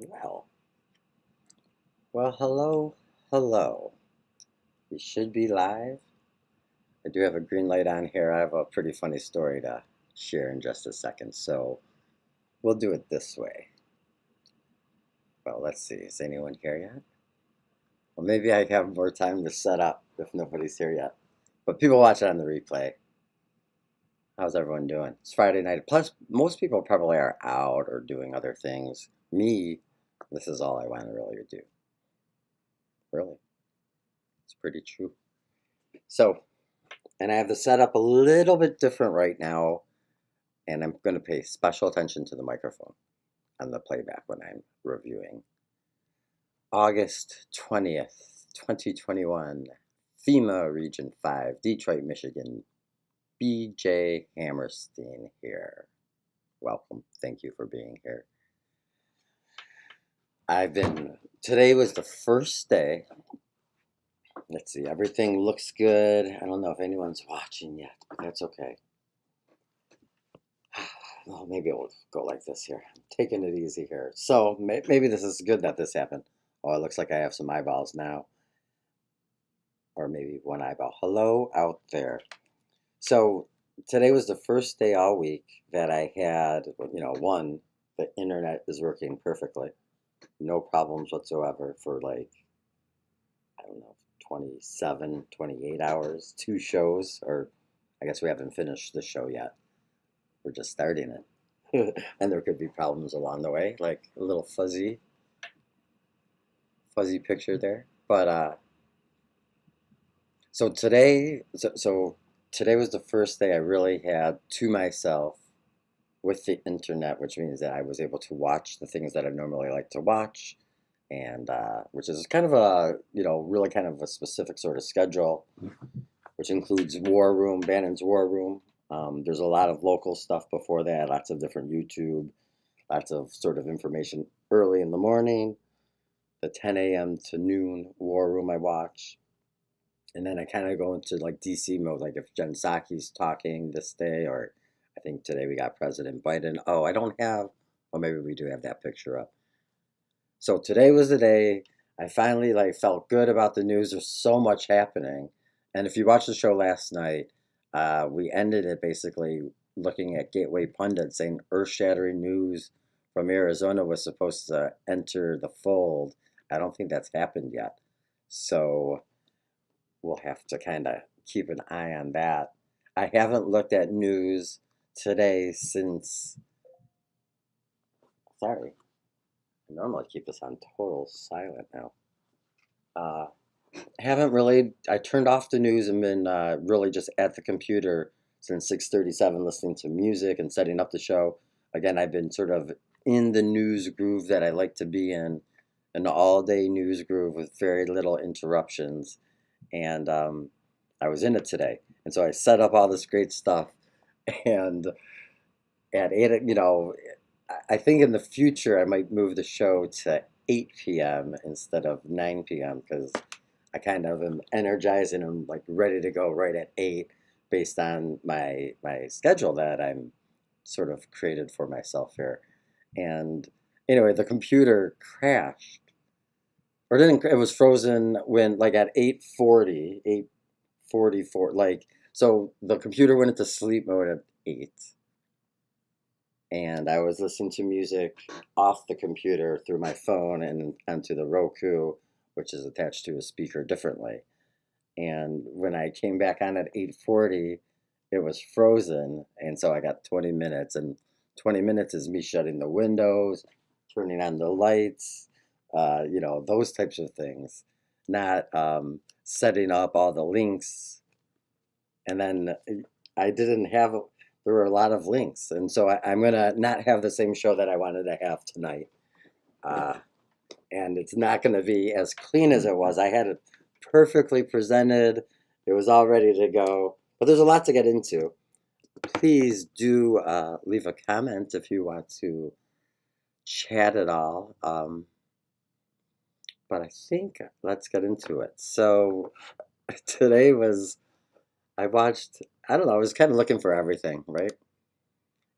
Well, hello, hello. We should be live. I do have a green light on here. I have a pretty funny story to share in just a second, so we'll do it this way. Well, let's see. Is anyone here yet? Well, maybe I have more time to set up if nobody's here yet. But people watch it on the replay. How's everyone doing? It's Friday night. Plus, most people probably are out or doing other things. Me, this is all I want to really do. Really. It's pretty true. So, and I have the setup a little bit different right now, and I'm going to pay special attention to the microphone on the playback when I'm reviewing. August 20th, 2021, FEMA Region 5, Detroit, Michigan. BJ Hammerstein here. Welcome. Thank you for being here. Today was the first day. Let's see, everything looks good. I don't know if anyone's watching yet, but that's okay. Well, maybe we'll go like this here. I'm taking it easy here. So maybe this is good that this happened. Oh, it looks like I have some eyeballs now. Or maybe one eyeball. Hello out there. So today was the first day all week that I had, the internet is working perfectly. No problems whatsoever for I don't know, 27, 28 hours, 2 shows, or I guess we haven't finished the show yet. We're just starting it. And there could be problems along the way, like a little fuzzy picture there. But so today was the first day I really had to myself with the internet, which means that I was able to watch the things that I normally like to watch, and which is kind of a really kind of a specific sort of schedule, which includes War Room, Bannon's War Room. There's a lot of local stuff before that, lots of different YouTube, lots of sort of information early in the morning, the 10 a.m. to noon War Room I watch. And then I kind of go into like DC mode, like if Jen Psaki's talking this day, or I think today we got President Biden. Oh, I don't have, or maybe we do have that picture up. So today was the day I finally felt good about the news. There's so much happening. And if you watched the show last night, we ended it basically looking at Gateway Pundit saying earth-shattering news from Arizona was supposed to enter the fold. I don't think that's happened yet. So we'll have to kind of keep an eye on that. I haven't looked at news today since, sorry, I normally keep this on total silent now. Haven't really, I turned off the news and been really just at the computer since 6:37 listening to music and setting up the show. Again, I've been sort of in the news groove that I like to be in, an all-day news groove with very little interruptions. And I was in it today. And so I set up all this great stuff. And at 8, I think in the future I might move the show to 8 p.m. instead of 9 p.m. because I kind of am energized and I'm ready to go right at 8 based on my schedule that I'm sort of created for myself here. And anyway, the computer crashed. Or didn't, it was frozen when at 8:40, 8:44, so the computer went into sleep mode at 8. And I was listening to music off the computer through my phone and onto the Roku, which is attached to a speaker differently. And when I came back on at 8:40, it was frozen. And so I got 20 minutes. And 20 minutes is me shutting the windows, turning on the lights, those types of things. Not setting up all the links. And then I didn't have, there were a lot of links. And so I'm going to not have the same show that I wanted to have tonight. And it's not going to be as clean as it was. I had it perfectly presented. It was all ready to go. But there's a lot to get into. Please do leave a comment if you want to chat at all. But I think let's get into it. So today I watched, I don't know, I was kind of looking for everything, right?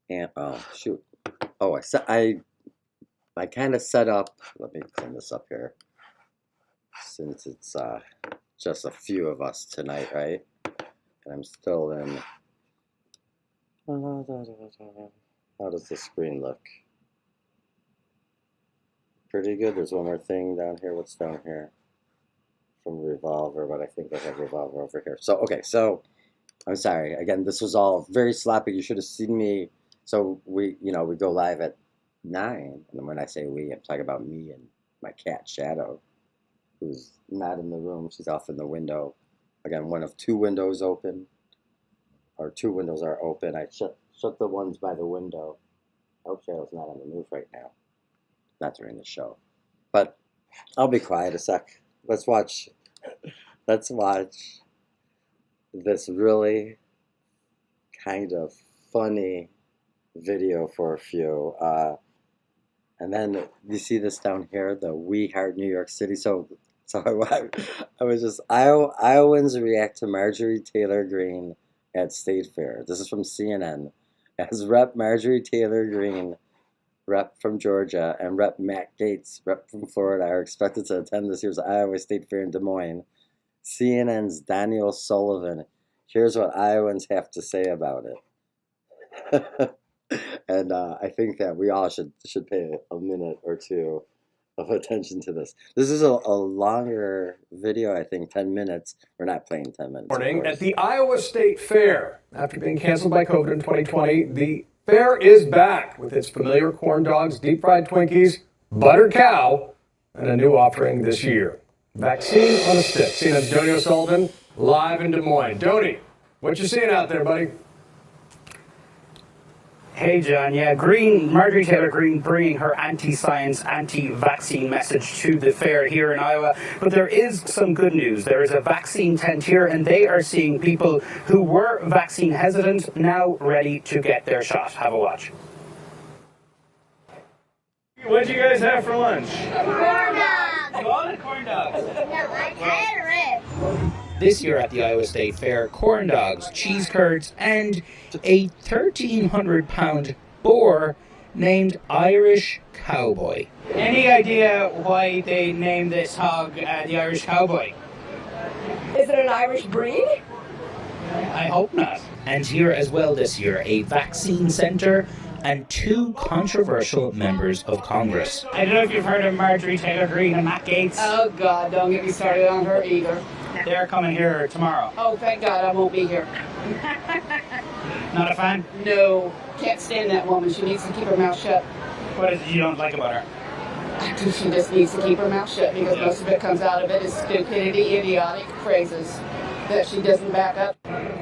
And, oh, shoot. Oh, I I kind of set up, let me clean this up here, since it's just a few of us tonight, right? And I'm still in, how does the screen look? Pretty good. There's one more thing down here. What's down here? From Revolver, but I think I have Revolver over here. So, okay, so I'm sorry. Again, this was all very sloppy. You should have seen me. So we go live at 9. And when I say we, I'm talking about me and my cat, Shadow, who's not in the room. She's off in the window. Again, one of 2 windows open, or 2 windows are open. I shut the ones by the window. I hope Shadow's not on the move right now. Not during the show. But I'll be quiet a sec. Let's watch this really kind of funny video for a few. And then you see this down here, the We Heart New York City. So I was just, Iowans react to Marjorie Taylor Greene at State Fair. This is from CNN. As Rep. Marjorie Taylor Greene, Rep. from Georgia, and Rep. Matt Gaetz, Rep. from Florida, are expected to attend this year's Iowa State Fair in Des Moines, CNN's Daniel Sullivan. Here's what Iowans have to say about it. And I think that we all should pay a minute or two of attention to this. This is a longer video, I think, 10 minutes. We're not playing 10 minutes. Morning at the Iowa State Fair. After being canceled by COVID in 2020, the fair is back with its familiar corn dogs, deep fried Twinkies, buttered cow, and a new offering this year. Vaccine on a stick. CNN's Donnie O'Sullivan live in Des Moines. Donnie, what you seeing out there, buddy? Hey, John. Yeah, Marjorie Taylor Greene bringing her anti-science, anti-vaccine message to the fair here in Iowa. But there is some good news. There is a vaccine tent here, and they are seeing people who were vaccine hesitant now ready to get their shot. Have a watch. What did you guys have for lunch? Corn dogs. You all had corn dogs. No, I had ribs. This year at the Iowa State Fair, corn dogs, cheese curds, and a 1,300-pound boar named Irish Cowboy. Any idea why they named this hog the Irish Cowboy? Is it an Irish breed? I hope not. And here as well this year, a vaccine center and 2 controversial members of Congress. I don't know if you've heard of Marjorie Taylor Greene and Matt Gaetz. Oh, God, don't get me started on her either. They're coming here tomorrow. Oh, thank God I won't be here. Not a fan? No, can't stand that woman. She needs to keep her mouth shut. What is it you don't like about her? I think she just needs to keep her mouth shut because most of it comes out of it is stupidity, idiotic phrases that she doesn't back up.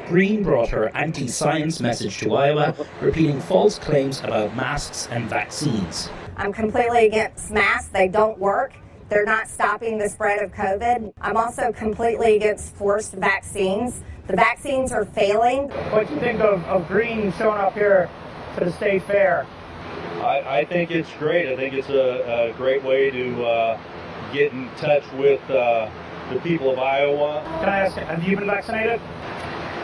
Greene brought her anti-science message to Iowa, repeating false claims about masks and vaccines. I'm completely against masks. They don't work. They're not stopping the spread of COVID. I'm also completely against forced vaccines. The vaccines are failing. What do you think of Greene showing up here to the state fair? I think it's great. I think it's a great way to get in touch with the people of Iowa. Can I ask, have you been vaccinated?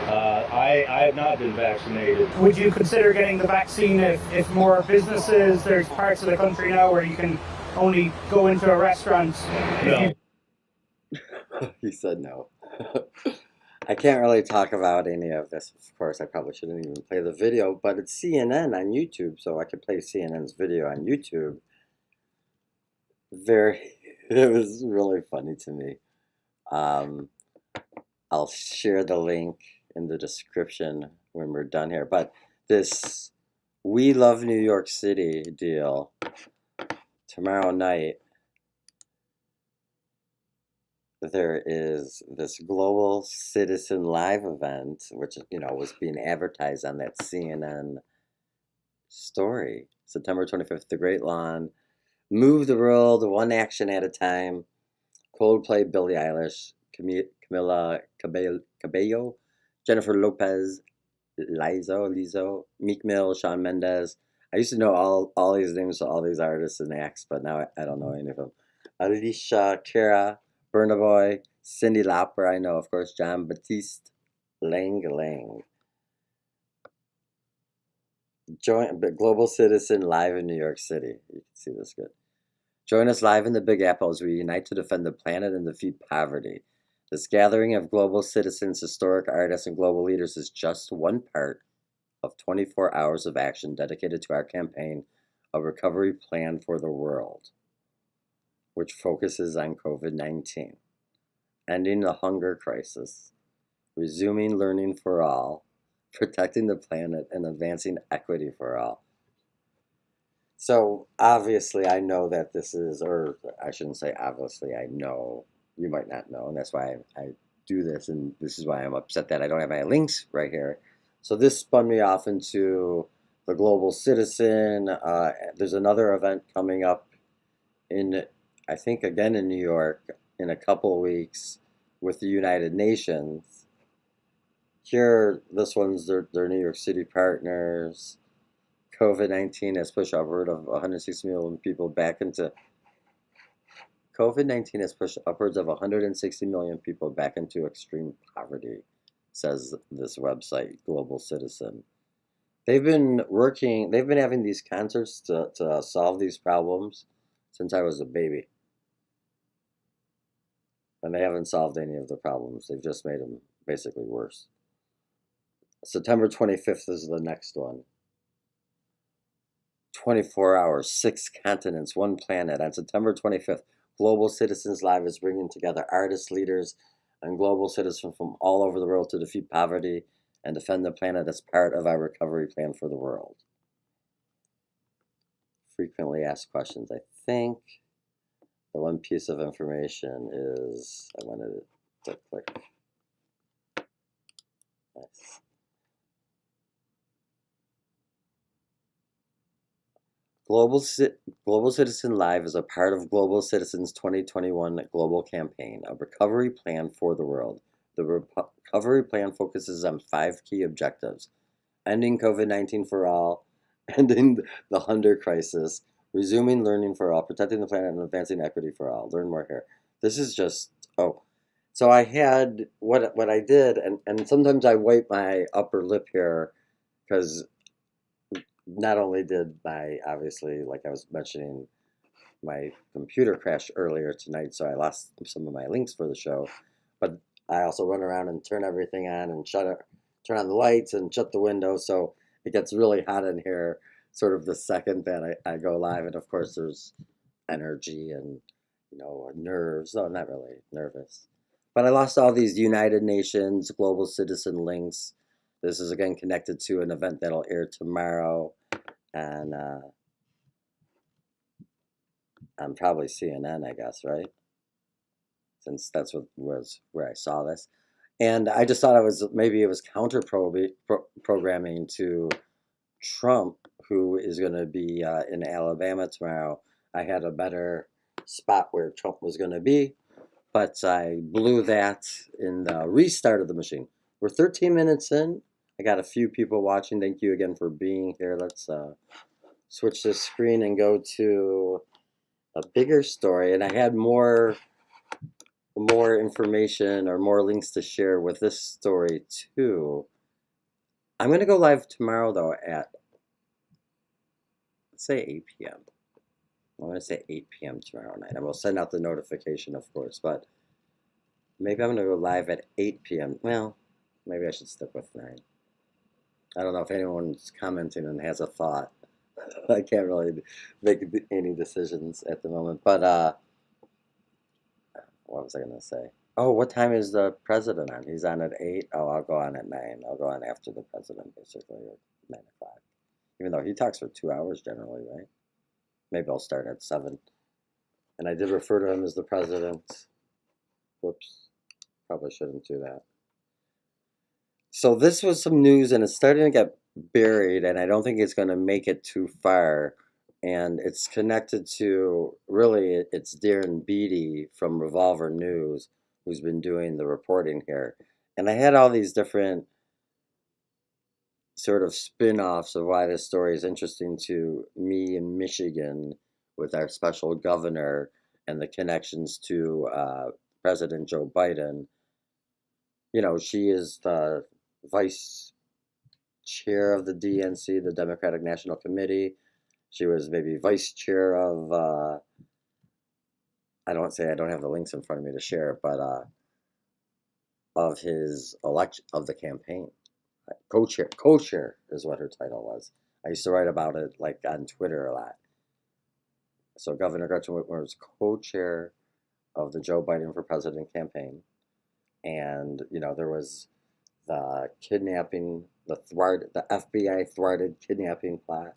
I have not been vaccinated. Would you consider getting the vaccine if more businesses, there's parts of the country now where you can only go into a restaurant? No. He said no. I can't really talk about any of this. Of course, I probably shouldn't even play the video, but it's CNN on YouTube, so I could play CNN's video on YouTube. It was really funny to me. I'll share the link in the description when we're done here. But this We Love New York City deal, tomorrow night, there is this Global Citizen Live event, which, was being advertised on that CNN story. September 25th, the Great Lawn. Move the world one action at a time. Coldplay, Billie Eilish, Camila Cabello, Jennifer Lopez, Lizzo, Meek Mill, Shawn Mendes. I used to know all these names of all these artists and acts, but now I don't know any of them. Alicia Cara, Burna Boy, Cyndi Lauper, I know, of course, John Batiste, Lang. Global Citizen live in New York City. You can see this good. Join us live in the Big Apple as we unite to defend the planet and defeat poverty. This gathering of global citizens, historic artists, and global leaders is just one part of 24 hours of action dedicated to our campaign, A Recovery Plan for the World, which focuses on COVID-19, ending the hunger crisis, resuming learning for all, protecting the planet, and advancing equity for all. So obviously I know that this is, or I shouldn't say obviously, I know, you might not know, and that's why I do this, and this is why I'm upset that I don't have my links right here. So this spun me off into the Global Citizen. There's another event coming up in, I think again in New York, in a couple of weeks with the United Nations. Here, this one's their New York City partners. COVID-19 has pushed upward of 160 million people back into COVID-19 has pushed upwards of 160 million people back into extreme poverty, says this website, Global Citizen. They've been having these concerts to solve these problems since I was a baby. And they haven't solved any of the problems. They've just made them basically worse. September 25th is the next one. 24 hours, 6 continents, 1 planet. On September 25th, Global Citizens Live is bringing together artists, leaders, and global citizens from all over the world to defeat poverty and defend the planet as part of our recovery plan for the world. Frequently asked questions. I think the one piece of information is, I wanted to click. Nice. Global Citizen Live is a part of Global Citizens 2021 global campaign, a recovery plan for the world. The recovery plan focuses on 5 key objectives: ending COVID-19 for all, ending the hunger crisis, resuming learning for all, protecting the planet, and advancing equity for all. Learn more here. This is just, so I had, what I did, and sometimes I wipe my upper lip here, because not only did obviously, like I was mentioning, my computer crashed earlier tonight, so I lost some of my links for the show, but I also run around and turn everything on and turn on the lights and shut the window, so it gets really hot in here sort of the second that I go live, and of course there's energy and, nerves. No, not really nervous. But I lost all these United Nations Global Citizen links. This is again connected to an event that'll air tomorrow, and on probably CNN, I guess, right? Since that's where I saw this, and I just thought maybe it was counter programming to Trump, who is going to be in Alabama tomorrow. I had a better spot where Trump was going to be, but I blew that in the restart of the machine. We're 13 minutes in. I got a few people watching. Thank you again for being here. Let's switch this screen and go to a bigger story. And I had more information or more links to share with this story too. I'm going to go live tomorrow though at, let's say 8 p.m. I'm going to say 8 p.m. tomorrow night. I will send out the notification, of course, but maybe I'm going to go live at 8 p.m. Well, maybe I should stick with 9. I don't know if anyone's commenting and has a thought. I can't really make any decisions at the moment. But what was I going to say? Oh, what time is the president on? He's on at 8? Oh, I'll go on at 9. I'll go on after the president, basically, or 9 o'clock. Even though he talks for 2 hours generally, right? Maybe I'll start at 7. And I did refer to him as the president. Whoops. Probably shouldn't do that. So this was some news, and it's starting to get buried, and I don't think it's going to make it too far. And it's connected to, really, it's Darren Beatty from Revolver News who's been doing the reporting here. And I had all these different sort of spin-offs of why this story is interesting to me in Michigan with our special governor and the connections to President Joe Biden. She is the vice chair of the DNC, the Democratic National Committee. She was maybe vice chair of, I don't have the links in front of me to share, but of his election, of the campaign. Co-chair is what her title was. I used to write about it like on Twitter a lot. So Governor Gretchen Whitmer was co-chair of the Joe Biden for President campaign. And, there was the kidnapping, the FBI thwarted kidnapping plot,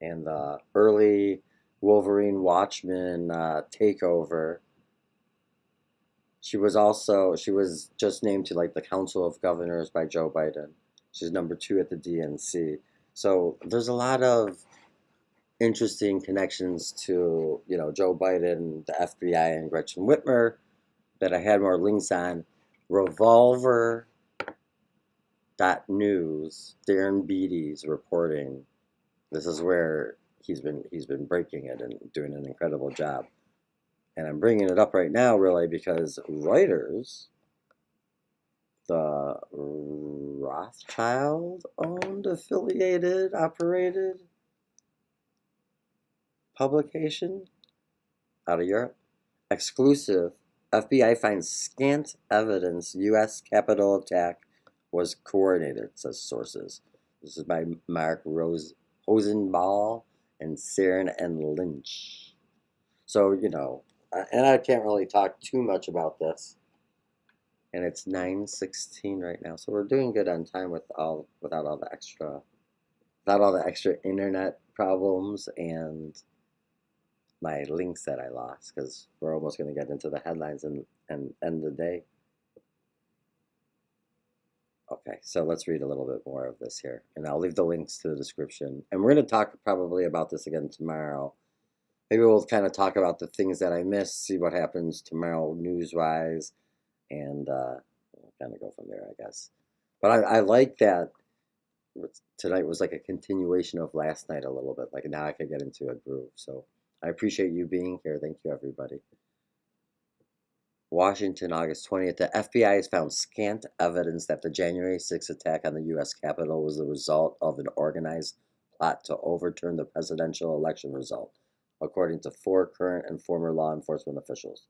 and the early Wolverine Watchmen takeover. She was just named to like the Council of Governors by Joe Biden. She's number 2 at the DNC. So there's a lot of interesting connections to, Joe Biden, the FBI, and Gretchen Whitmer that I had more links on. Revolver.news, Darren Beatty's reporting. This is where he's been breaking it and doing an incredible job. And I'm bringing it up right now, really, because Reuters, the Rothschild-owned, affiliated, operated publication out of Europe, exclusive, FBI finds scant evidence U.S. Capitol attack was coordinated, says sources. This is by Mark Rosenball and Saren and Lynch. So, and I can't really talk too much about this. And it's 9:16 right now, so we're doing good on time without all the extra internet problems and my links that I lost, because we're almost going to get into the headlines and end the day. Okay, so let's read a little bit more of this here, and I'll leave the links to the description. And we're going to talk probably about this again tomorrow. Maybe we'll kind of talk about the things that I missed, see what happens tomorrow news-wise, and we'll kind of go from there, I guess. But I like that tonight was like a continuation of last night a little bit. Like now I could get into a groove. So I appreciate you being here. Thank you, everybody. Washington, August 20th. The FBI has found scant evidence that the January 6th attack on the U.S. Capitol was the result of an organized plot to overturn the presidential election result, according to 4 current and former law enforcement officials.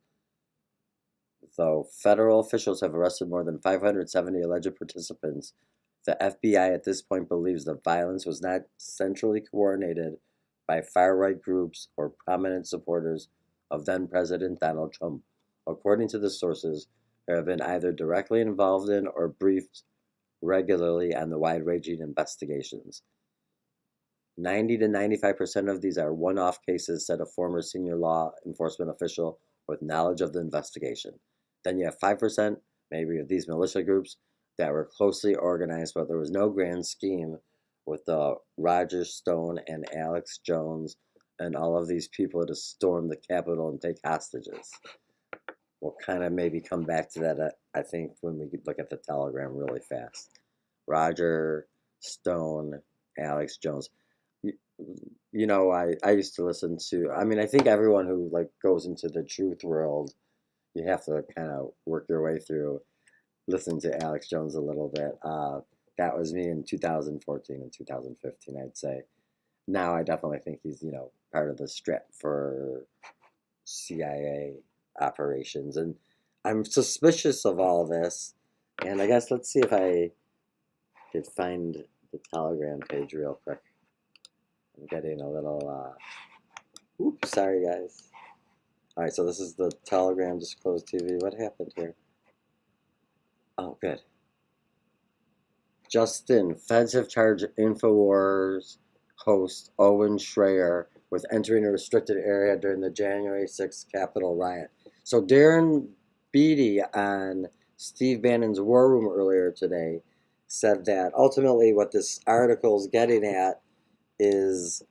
Though federal officials have arrested more than 570 alleged participants, the FBI at this point believes the violence was not centrally coordinated by far-right groups or prominent supporters of then-President Donald Trump. According to the sources, they have been either directly involved in or briefed regularly on the wide-ranging investigations. 90 to 95% of these are one-off cases, said a former senior law enforcement official with knowledge of the investigation. Then you have 5%, maybe, of these militia groups that were closely organized, but there was no grand scheme with Roger Stone and Alex Jones and all of these people to storm the Capitol and take hostages. We'll kind of maybe come back to that, I think, when we look at the telegram really fast. Roger Stone, Alex Jones. I used to listen to, I think everyone who goes into the truth world, you have to kind of work your way through listening to Alex Jones a little bit. That was me in 2014 and 2015, I'd say. Now I definitely think he's, part of the strap for CIA operations. And I'm suspicious of all this. And I guess let's see if I could find the Telegram page real quick. I'm getting a little, oops, sorry guys. All right, so this is the Telegram Disclose TV. What happened here? Oh, good. Justin, feds have charged InfoWars host Owen Schreier with entering a restricted area during the January 6th Capitol riot. So Darren Beatty on Steve Bannon's War Room earlier today said that ultimately what this article is getting at is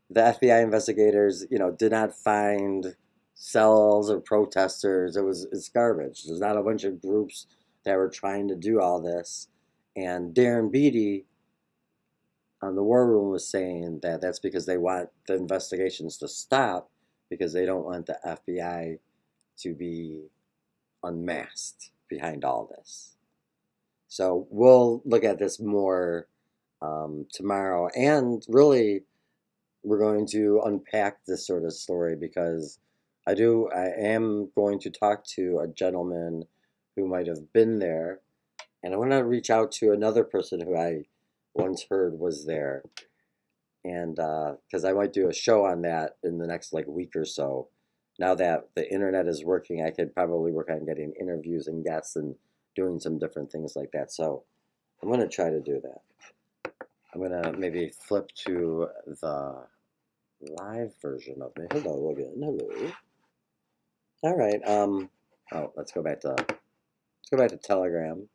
the FBI investigators, did not find cells or protesters. It's garbage. There's not a bunch of groups that were trying to do all this. And Darren Beatty on the War Room was saying that that's because they want the investigations to stop, because they don't want the FBI to be unmasked behind all this. So we'll look at this more tomorrow. And really, we're going to unpack this sort of story because I am going to talk to a gentleman who might have been there. And I want to reach out to another person who I once heard was there. And because I might do a show on that in the next like week or so. Now that the internet is working, I could probably work on getting interviews and guests and doing some different things like that. So I'm going to try to do that. I'm going to maybe flip to the live version of me. Hello again. Hello. All right. Oh, let's go back to Telegram.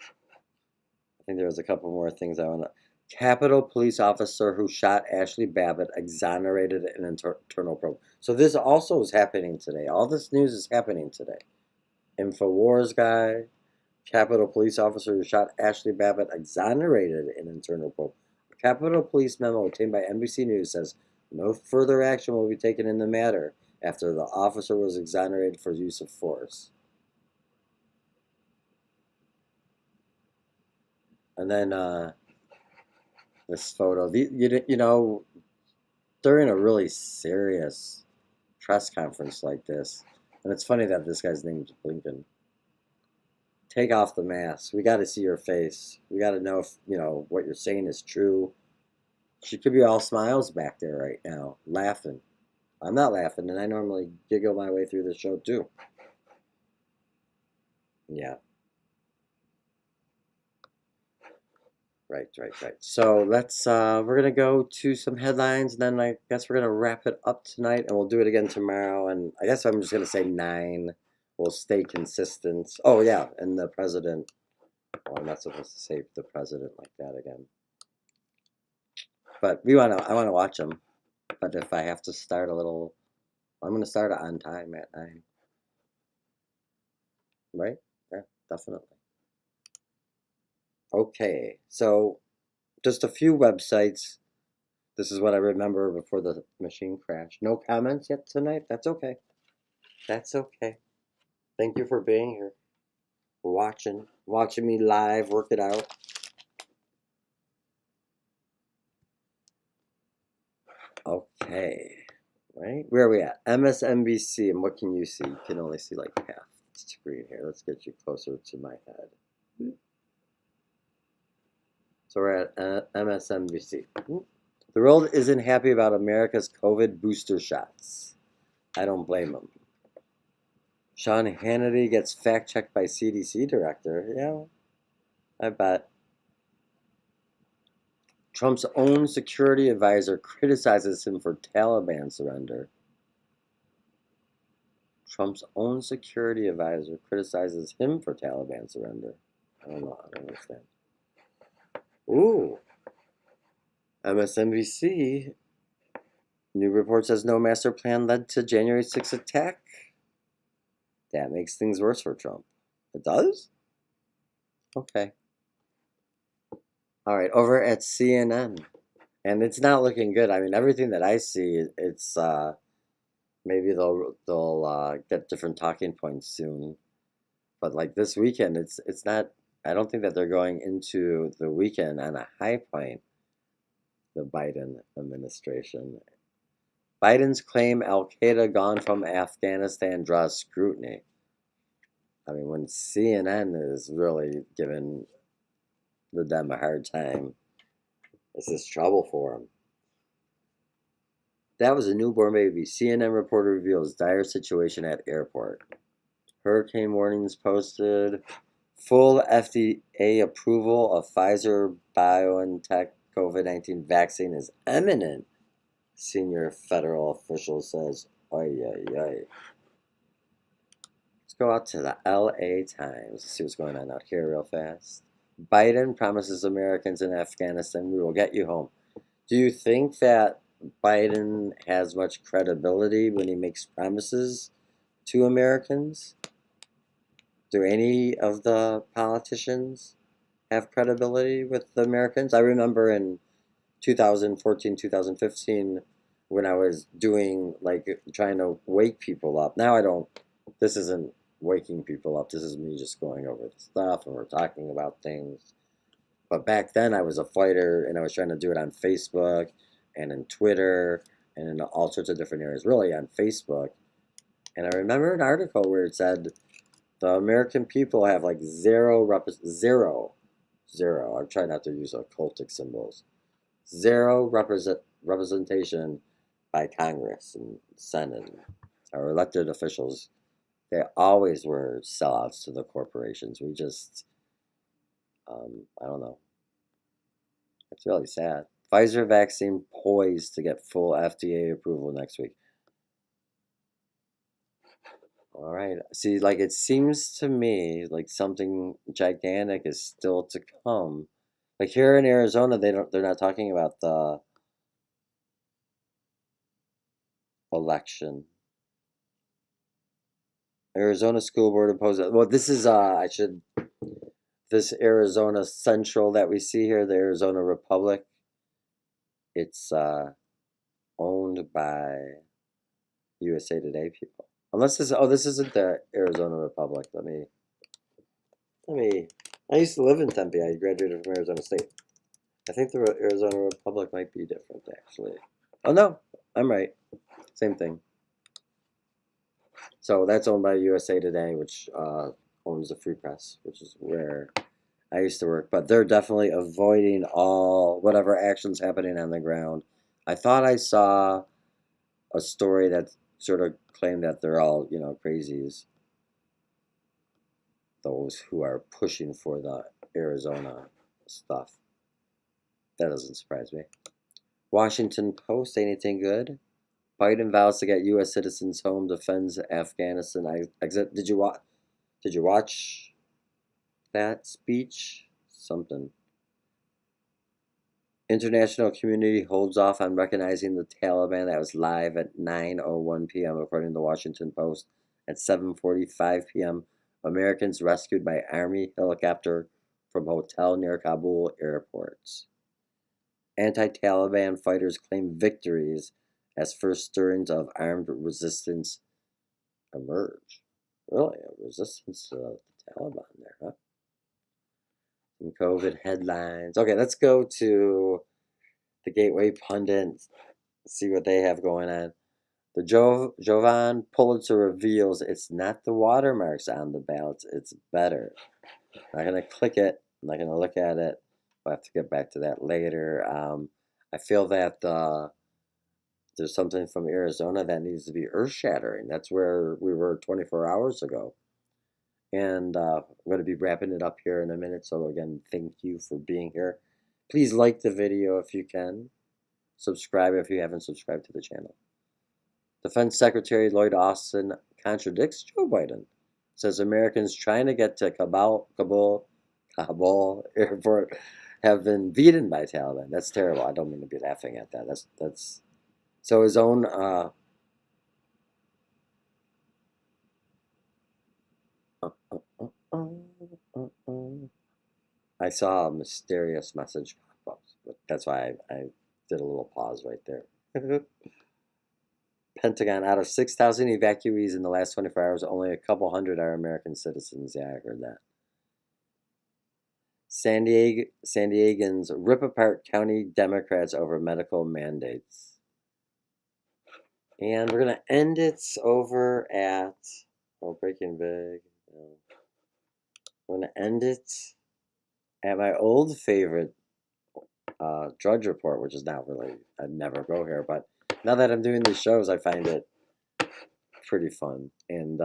I think there was a couple more things I want to. Capitol police officer who shot Ashley Babbitt exonerated in internal probe. So this also is happening today. All this news is happening today. InfoWars guy, Capitol police officer who shot Ashley Babbitt exonerated in internal probe. A Capitol police memo obtained by NBC News says no further action will be taken in the matter after the officer was exonerated for use of force. And then this photo, you know, during a really serious press conference like this, and it's funny that this guy's name is Blinken. Take off the mask. We got to see your face. We got to know if, you know, what you're saying is true. She could be all smiles back there right now, laughing. I'm not laughing, and I normally giggle my way through the show too. Yeah. Right. So let's, we're going to go to some headlines, and then I guess we're going to wrap it up tonight, and we'll do it again tomorrow. And I guess I'm just going to say 9. We'll stay consistent. Oh, yeah, and the president. Well, I'm not supposed to say the president like that again. But I want to watch them. But if I have to start a little, I'm going to start on time at 9. Right? Yeah, definitely. Okay, so just a few websites. This is what I remember before the machine crashed. No comments yet tonight? That's okay. That's okay. Thank you for being here. Watching me live, work it out. Okay. Right? Where are we at? MSNBC, and what can you see? You can only see like half the screen here. Let's get you closer to my head. So we're at MSNBC. The world isn't happy about America's COVID booster shots. I don't blame them. Sean Hannity gets fact-checked by CDC director. Yeah, I bet. Trump's own security advisor criticizes him for Taliban surrender. Trump's own security advisor criticizes him for Taliban surrender. I don't know. I don't understand. Ooh. MSNBC. New report says no master plan led to January 6th attack. That makes things worse for Trump. It does? Okay. All right, over at CNN. And it's not looking good. I mean, everything that I see, it's maybe they'll get different talking points soon. But like this weekend, it's not. I don't think that they're going into the weekend on a high point. The Biden administration. Biden's claim Al-Qaeda gone from Afghanistan draws scrutiny. I mean, when CNN is really giving them a hard time, this is trouble for them. That was a newborn baby. CNN reporter reveals dire situation at airport. Hurricane warnings posted. Full FDA approval of Pfizer BioNTech COVID-19 vaccine is imminent, senior federal official says. Oy, oy, oy. Let's go out to the LA Times. Let's see what's going on out here real fast. Biden promises Americans in Afghanistan, we will get you home. Do you think that Biden has much credibility when he makes promises to Americans? Do any of the politicians have credibility with the Americans? I remember in 2014, 2015, when I was doing, like, trying to wake people up. Now I don't, this isn't waking people up. This is me just going over the stuff and we're talking about things. But back then I was a fighter and I was trying to do it on Facebook and in Twitter and in all sorts of different areas, really on Facebook. And I remember an article where it said the American people have like zero, I'm trying not to use occultic symbols, zero representation by Congress and Senate or elected officials. They always were sellouts to the corporations. We just, I don't know. It's really sad. Pfizer vaccine poised to get full FDA approval next week. All right. See, like it seems to me like something gigantic is still to come. Like here in Arizona, they're not talking about the election. Arizona School Board imposed. Well, this is this Arizona Central that we see here, the Arizona Republic. It's owned by USA Today people. Unless this isn't the Arizona Republic. Let me. I used to live in Tempe. I graduated from Arizona State. I think the Arizona Republic might be different, actually. Oh no, I'm right. Same thing. So that's owned by USA Today, which owns the Free Press, which is where I used to work. But they're definitely avoiding all whatever actions happening on the ground. I thought I saw a story that sort of claimed that they're all, crazies. Those who are pushing for the Arizona stuff. That doesn't surprise me. Washington Post, anything good? Biden vows to get U.S. citizens home, defends Afghanistan exit. Did you watch that speech? Something. International community holds off on recognizing the Taliban. That was live at 9:01 p.m. according to the Washington Post. At 7:45 p.m., Americans rescued by Army helicopter from hotel near Kabul airports. Anti-Taliban fighters claim victories as first stirrings of armed resistance emerge. Really, a resistance to the Taliban there, huh? Some COVID headlines. Okay, let's go to the Gateway Pundit, see what they have going on. The Jovan Pulitzer reveals it's not the watermarks on the ballots, it's better. I'm not going to click it. I'm not going to look at it. We'll have to get back to that later. I feel that there's something from Arizona that needs to be earth-shattering. That's where we were 24 hours ago. And I'm going to be wrapping it up here in a minute. So again, thank you for being here. Please like the video if you can. Subscribe if you haven't subscribed to the channel. Defense Secretary Lloyd Austin contradicts Joe Biden. Says Americans trying to get to Kabul airport have been beaten by Taliban. That's terrible. I don't mean to be laughing at that. That's so his own I saw a mysterious message pop up. But that's why I did a little pause right there. Pentagon, out of 6,000 evacuees in the last 24 hours, only a couple hundred are American citizens. Yeah, I heard that. San Diegans rip apart county Democrats over medical mandates. And we're going to end it over at, Breaking Big. We're going to end it at my old favorite Drudge Report, which is not really, I'd never go here, but now that I'm doing these shows, I find it pretty fun. And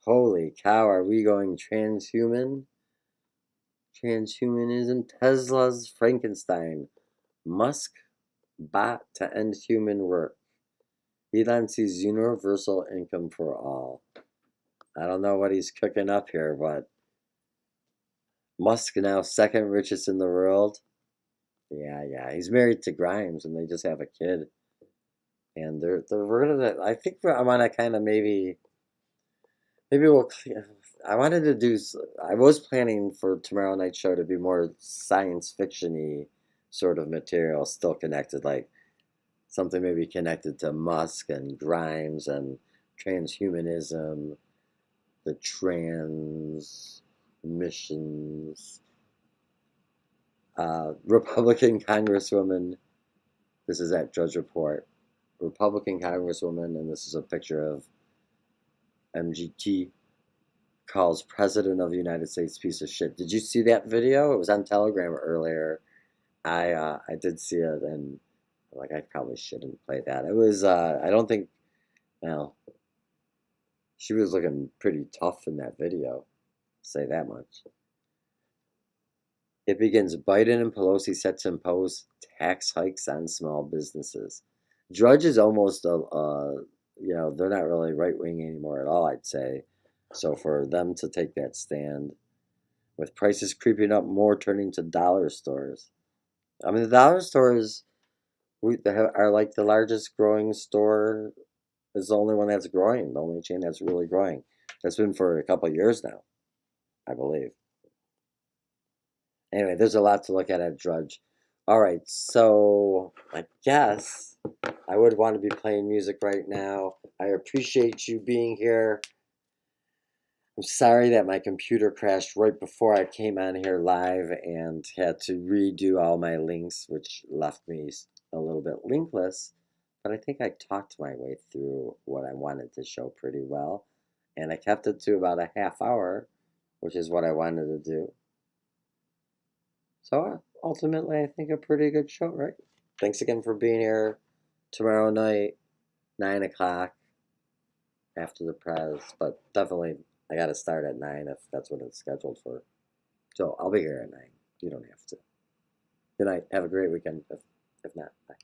holy cow, are we going transhuman? Transhumanism, Tesla's Frankenstein, Musk bot to end human work. Elon sees universal income for all. I don't know what he's cooking up here, but Musk now second richest in the world. Yeah. He's married to Grimes, and they just have a kid. And we're gonna. I think I want to kind of maybe we'll. I wanted to do. I was planning for tomorrow night's show to be more science fiction-y sort of material, still connected, like something maybe connected to Musk and Grimes and transhumanism, the trans missions. Republican Congresswoman, this is at Drudge Report, Republican Congresswoman, and this is a picture of MGT, calls President of the United States piece of shit. Did you see that video? It was on Telegram earlier. I did see it, and like, I probably shouldn't play that. It was, I don't think, well, she was looking pretty tough in that video, I'll say that much. It begins, Biden and Pelosi set to impose tax hikes on small businesses. Drudge is almost, you know, they're not really right-wing anymore at all, I'd say. So for them to take that stand, with prices creeping up, more turning to dollar stores. I mean, the dollar stores are like the largest growing store, is the only one that's growing, the only chain that's really growing. That's been for a couple of years now, I believe. Anyway, there's a lot to look at Drudge. All right, so I guess I would want to be playing music right now. I appreciate you being here. I'm sorry that my computer crashed right before I came on here live and had to redo all my links, which left me a little bit linkless. But I think I talked my way through what I wanted to show pretty well. And I kept it to about a half hour, which is what I wanted to do. So ultimately, I think a pretty good show, right? Thanks again for being here. Tomorrow night, 9 o'clock, after the press. But definitely, I got to start at 9 if that's what it's scheduled for. So I'll be here at 9. You don't have to. Good night. Have a great weekend. If not, bye.